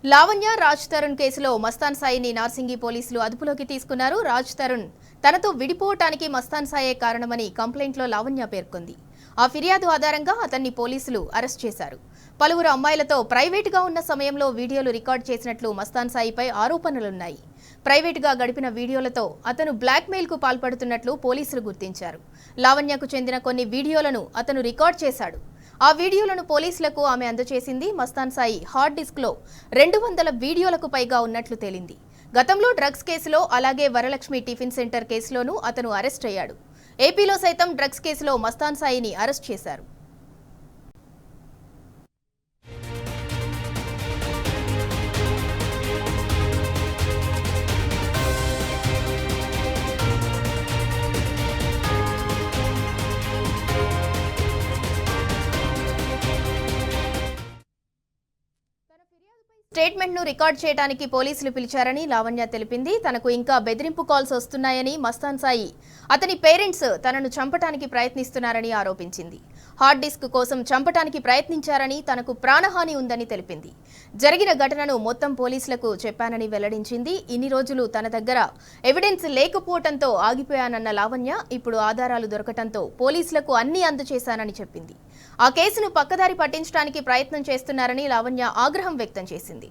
లావణ్య రాజ్ తరుణ్ కేసులో మస్తాన్ సాయిని నార్సింగి పోలీసులు అదుపులోకి తీసుకున్నారు. రాజ్ తరుణ్ తనతో విడిపోవటానికి మస్తాన్ సాయే కారణమని కంప్లైంట్లో లావణ్య పేర్కొంది. ఆ ఫిర్యాదు ఆధారంగా అతన్ని పోలీసులు అరెస్ట్ చేశారు. పలువురు అమ్మాయిలతో ప్రైవేటుగా ఉన్న సమయంలో వీడియోలు రికార్డ్ చేసినట్లు మస్తాన్ సాయిపై ఆరోపణలున్నాయి. ప్రైవేటుగా గడిపిన వీడియోలతో అతను బ్లాక్మెయిల్కు పాల్పడుతున్నట్లు పోలీసులు గుర్తించారు. లావణ్యకు చెందిన కొన్ని వీడియోలను అతను రికార్డ్ చేశాడు. ఆ వీడియోలను పోలీసులకు ఆమె అందజేసింది. మస్తాన్ సాయి హార్డ్ డిస్క్లో 200 వీడియోలకు పైగా ఉన్నట్లు తేలింది. గతంలో డ్రగ్స్ కేసులో అలాగే వరలక్ష్మి టిఫిన్ సెంటర్ కేసులోనూ అతను అరెస్ట్ అయ్యాడు. ఏపీలో సైతం డ్రగ్స్ కేసులో మస్తాన్ సాయిని అరెస్ట్ చేశారు. స్టేట్మెంట్ ను రికార్డ్ చేయడానికి పోలీసులు పిలిచారని లావణ్య తెలిపింది. తనకు ఇంకా బెదిరింపు కాల్స్ వస్తున్నాయని, మస్తాన్ సాయి అతని పేరెంట్స్ తనను చంపటానికి ప్రయత్నిస్తున్నారని ఆరోపించింది. హార్డ్ డిస్క్ కోసం చంపటానికి ప్రయత్నించారని, తనకు ప్రాణహాని ఉందని తెలిపింది. జరిగిన ఘటనను మొత్తం పోలీసులకు చెప్పానని వెల్లడించింది. ఇన్ని రోజులు తన దగ్గర ఎవిడెన్స్ లేకపోవడంతో ఆగిపోయానన్న లావణ్య ఇప్పుడు ఆధారాలు దొరకటంతో పోలీసులకు అన్ని అందజేశానని చెప్పింది. ఆ కేసును పక్కదారి పట్టించడానికి ప్రయత్నం చేస్తున్నారని లావణ్య ఆగ్రహం వ్యక్తం చేసింది.